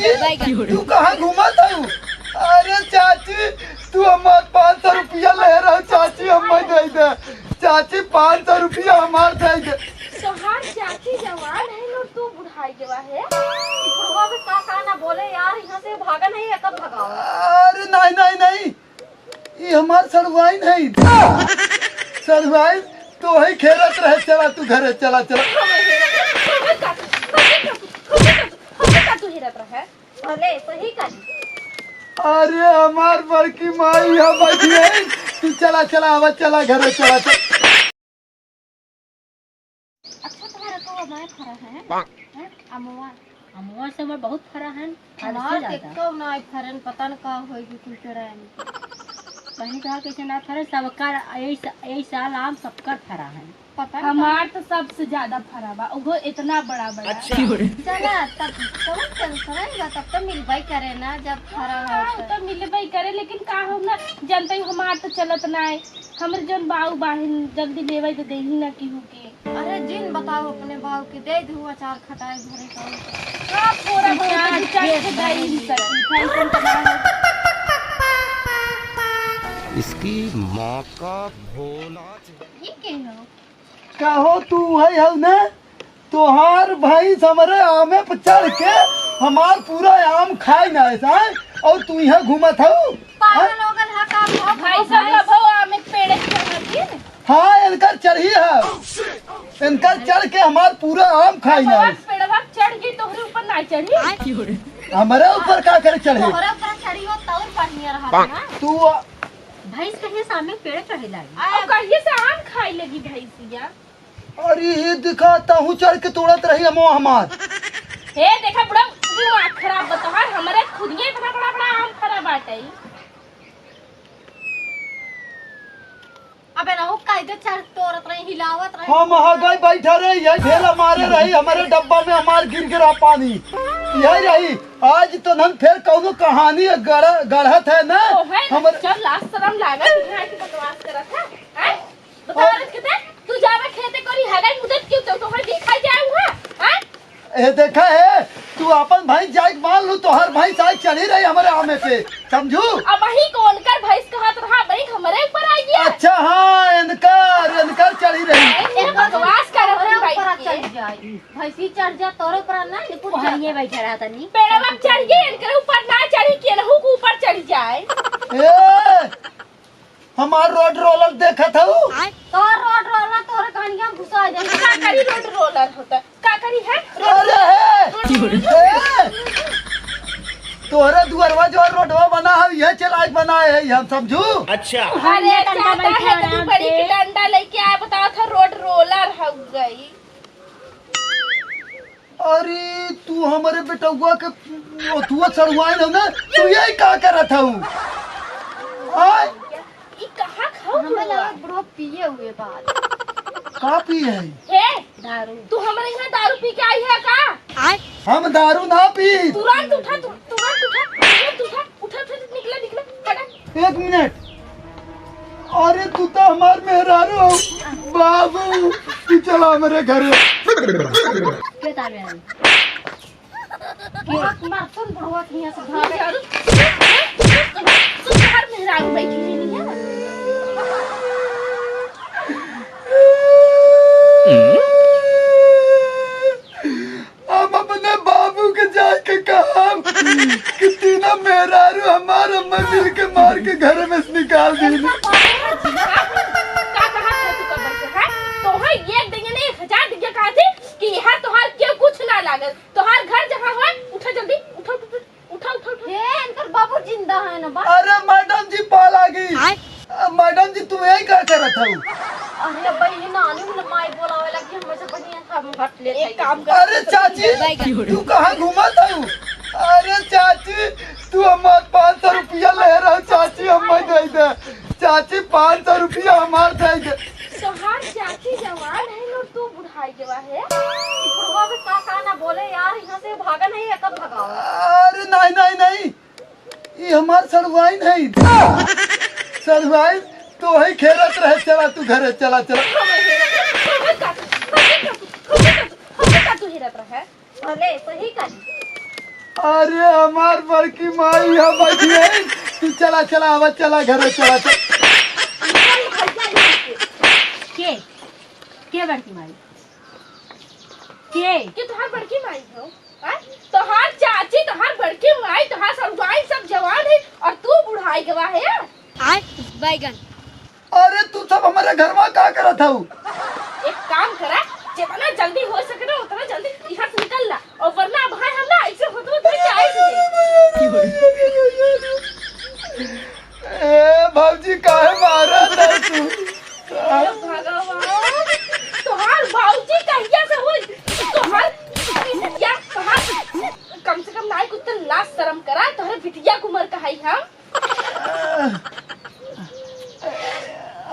चाची तू कहाँ घूमा था? अरे चाची तू हमारे 500 रुपया ले रहा हो चाची, हमें दे दे चाची, 500 रुपया हमारे दे दे। तोहार चाची जवान है नो, तू बुढ़ाई जवा है। बुढ़वा में का ना बोले यार, यहाँ से भागा नहीं है, कब भगाओ? अरे नहीं नहीं नहीं, ये हमार सरवाइन है। सरवाइन तो है खेलत रहे, चला तू घरे चला चला। तू हिरत रहे भले सही कर। अरे हमार बड़की माई हम बैठिए, तू चला चला आवा, चला घरे चला चला। अच्छा तुम्हारा तो मैं फरा है अमुआ अमुआ से मैं बहुत फरा है। हमार देखो ना फरन पता न का होगी कुछ रहे। कहीं कहा कैसे ना फरा, सबका यही साल आम सबका फरा है। पता हमार तो सबसे ज्यादा फरा बा, वो इतना बड़ा बड़ा। चला तब समझ तब तो मिलवाई करे ना, जब फरा हो तो मिलबे करे, लेकिन का हो ना जनता हमार तो चलत ना है। हमरे जन बाऊ बाहिन जल्दी लेवे तो देही ना की के। अरे जिन बताओ अपने बाबू के दे दू अचार खटाई भरे का। हां थोड़ा बहुत चाट के दई ही सकी फैशन तमाम। इसकी माँ का भोला। ये के हो कहो तू है ना, तोहार भाई हमारे आमे पर चढ़ के हमार पूरा आम खाई ना ऐसा है, और तू यहाँ घूमा था। पागल हो गल है का भाई सब का भौ में पेड़ चढ़ती है। हाँ इनकर चढ़ी है, इनकर चढ़ के हमार पूरा आम खाई ना। पेड़वा चढ़ गई तोहरे ऊपर ना चढ़ी, हमारे ऊपर का करे चढ़े? तोहरा पर चढ़ी हो तो बढ़िया रहा ना। तू भैंस कहीं सामने पेड़ चढ़े लाई। और कहिए से आम खाई लगी भैंसिया। अरे ये दिखाता हूँ चढ़ के तोड़त रही अमो हमार। हे देखा बड़ा दिमाग खराब बतहार, हमारे खुदिए इतना बड़ा बड़ा आम खराब बाटे। अबे ना वो कायदे चढ़ तोड़त रही, हिलावत रही। हम आ गए बैठा रही, यही ढेला मारे रही, हमारे डब्बा में हमार गिर गिरा पानी यही रही। आज तो हम फिर कौनो कहानी गढ़त है ना हमारे। चल लास्ट शर्म लागत है कि बकवास करत है। हैं बता रहे किते तू जावे खेते करी हगाई मुदत क्यों तो तोहर देखा जाए हुआ हैं? ए देखा है तू अपन भाई जाए मान लू, तो हर भाई साथ चढ़ी रही हमारे आमे पे, समझू? अब वही कौन कर भैंस कहत रहा भाई हमारे ऊपर आ गया। अच्छा हाँ इनकर चढ़ी रही। ये बकवास कर रहे ऊपर भाई चढ़ जाए, भैंसी चढ़ जा तोरे पर ना निपुट जा। वहीं बैठा रहा था नहीं। पेड़वा चढ़ गई, इनके ऊपर ना चढ़ी केनहू के ऊपर चढ़ जाए। ए हमार रोड रोलर देखा था तो रोड रोलर तोरे कहानियां घुसा जाए। का करी रोड रोलर होता का करी है तोहरे दुआरवा जो रोडवा बना है ये चल आज बना है हम समझू। अच्छा अरे चाहता है तो बड़ी की डंडा लेके आया, बताओ था रोड रोलर हो गई। अरे तू हमारे बेटुआ के तू चढ़वाए ना, तू यही का कर था ये कहाँ खाओ हमें लगा ब्रो पिए हुए बात। का पी है? हे दारू तू हमारे यहाँ दारू पी के आई है का? हम दारू ना पी। तुरंत उठा उठा निकला फटा। 1 मिनट, अरे तू तो हमार मेहरारू हो बाबू, तू चला मेरे घर। के तारे आई मारसन बुढ़वा के यहाँ से भागे। तू बाहर मेहरारू बैठी नहीं है। हम अपने बाबू के जाके कहा कि तीनों मेहरारू हमारे अम्मा मिल के मार के घर में से निकाल दी। का कहा तू कबर से है तो है ये देंगे नहीं 1000 देंगे कहा थे कि यहाँ तोहार क्यों कुछ ना लागल, तोहार घर जहाँ हो उठा जल्दी उठा। हे इनकर बाबू जिंदा है ना बा। अरे मैडम जी पाल आ गई। मैडम जी तुम यही क्या कर रहा था? अरे भाई नानी ने माई बोलावे लगी, हमें से बढ़िया हम हट ले। एक काम कर। अरे चाची तू कहाँ घूमा था? अरे चाची तू हमारे 500 रुपया ले रहा हो चाची, हमें दे दे चाची, 500 रुपया हमारे दे दे। तोहार चाची जवान है नो, तू बुढ़ाई जवा है। बुढ़वा में का ना बोले यार, यहाँ से भागा नहीं है, कब भगाओ? अरे नहीं नहीं नहीं, ये हमार सरवाइन है। सरवाइन तो है खेलत रहे, चला तू घरे चला चला। तू हिरत रहे भले सही कर। अरे हमार बड़की माई है बैठी। तू चला चला आवा चला घर चला चल। के बड़की माई के कि तुहार बड़की माई हो हैं? तुहार चाची, तुहार बड़की माई, तुहार ससुराई सब जवान है और तू बुढ़ाई गवा है। आय बैगन। अरे तू सब हमारे घर में का करत हूँ? एक काम करा, जितना जल्दी हो सके ना उतना जल्दी यहाँ से निकल ला, और वरना भाई हम ना ऐसे होते तो जाए। ए भौजी काहे मारा था तू? भगवान, तुहार बाबूजी कहिया से हुई? तुहार बिटिया, तुहार कम से कम नाई कुत्ते लाज शर्म करा। तुहरे बिटिया कुमार कहाई हम।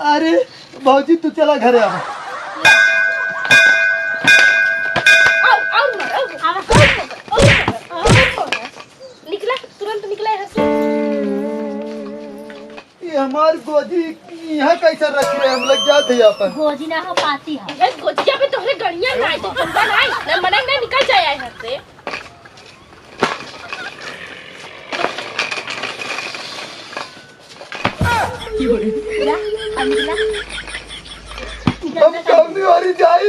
अरे भौजी तू चला घरे आवा। निकला, तुरंत निकला यहाँ से। ये हमार गोदी यहाँ कैसे रख रहे हम लग जाते हैं अपन। गोजी ना हो पाती है। ये गोजिया पे तोहरे गड़िया नाई तो चंदा नाई ना मने ना निकल जाए यहाँ से। हम कौनी वाली जाई?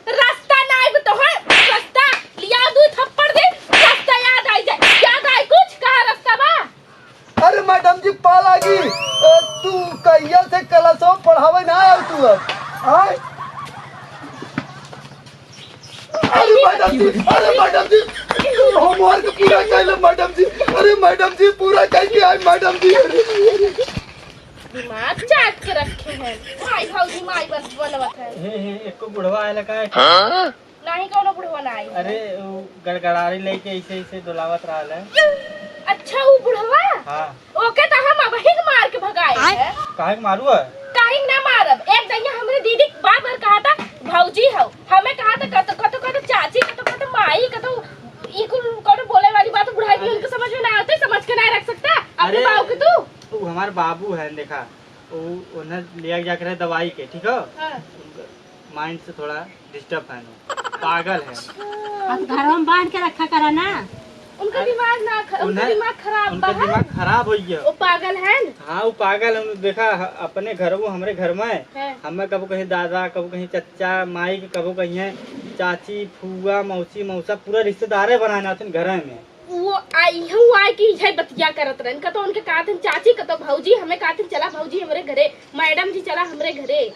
रास्ता नाई भी तो है, रास्ता लिया दू थप्पड़ दे, रास्ता याद आई जाए। याद आई कुछ? कहाँ रास्ता बा? अरे मैडम जी पाल आगी। तू कहिया से क्लासों पढ़ावे ना आए तू अब? आए? अरे मैडम जी होमवर्क पूरा कर लो मैडम जी। अरे मैडम जी पूरा करके आए मैडम जी। दिमाग चाट के रखे हैं। माई भाऊजी माई बस बनवत है। हे एको बुढ़वा आयल का है। नहीं कोनो बुढ़वा ना आई। अरे वो गड़गड़ारी लेके ऐसे ऐसे डोलावत रहल है। अच्छा वो बुढ़वा? हाँ। ओके तो हम अब ही मार के भगाए हैं। काहे के मारू है? काहे ना मारब? एक दैया हमरे दीदी बार बार कहा था भाऊजी हो, हमें कहा था कतो चाची, कतो माई, कतो ये कोनो बोले वाली बात बुढ़ाई भी उनको समझ में ना आते, समझ के नहीं रख सकता अपने अरे, बाबू के तू। वो हमार बाबू है देखा, वो उन्हें लिया जाकर है दवाई के, ठीक है? हाँ। माइंड से थोड़ा डिस्टर्ब है, पागल है। अब घर में बांध के रखा करा ना। उनका दिमाग ना उनका दिमाग खराब उनका बा। दिमाग खराब हो गया। वो पागल है न? हाँ वो पागल है। देखा अपने घर वो हमारे घर में है। हमें कबो कहीं दादा, कबो कहीं चचा माई के, कबो कहीं चाची फूआ मौसी मौसा पूरा रिश्तेदारे बनाना थे घर में। वो आई की है बतिया करत रहन। कतो उनके कहते चाची, कतो भौजी, हमें कहते चला भौजी हमरे घरे, मैडम जी चला हमरे घरे।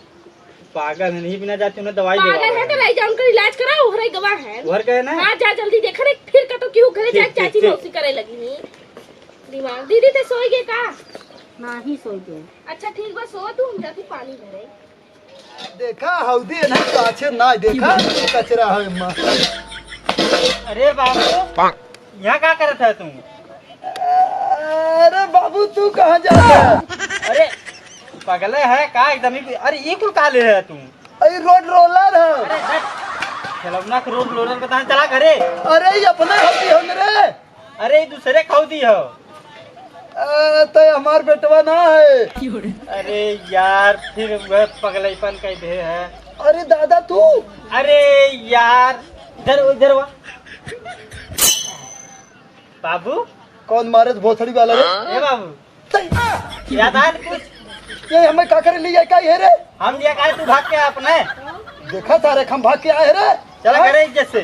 पागल है, नहीं बिना जाते उन्हें दवाई पागल है तो ले जा उनका इलाज करा, ओहरे गवाह है। घर गए ना? हाँ जा जल्दी देखा रे, फिर कतो क्यों घरे ठीक, जाके चाची ठीक। मौसी करे लगी नी। दिमाग दीदी ते सोई गए का? ना ही सोई गए। अच्छा ठीक बा, सो तू, हम जाती पानी भरे। देखा हौदी ना काछे ना देखा कचरा है मां। अरे बाबू यहाँ क्या करत है तुम? अरे बाबू तू कहाँ जा रहा है? अरे पागल है का एकदम ही। अरे ये कुल काले है तुम? अरे रोड रोलर है। चलवना के रोड रोलर बता चला घरे। अरे ये अपने हौदी हमरे। अरे दूसरे खौदी हो। तो हमार बेटवा ना है। अरे यार फिर वह पगलैपन कह दे है। अरे दादा तू। अरे यार इधर इधर वा बाबू। कौन मारे भोसड़ी वाला रे? ए बाबू याद आया कुछ? ये हमें का करे लिया का है रे? हम लिया का तू भाग के अपने देखा सारे हम भाग के आए रे। चला घरे इज्जत से।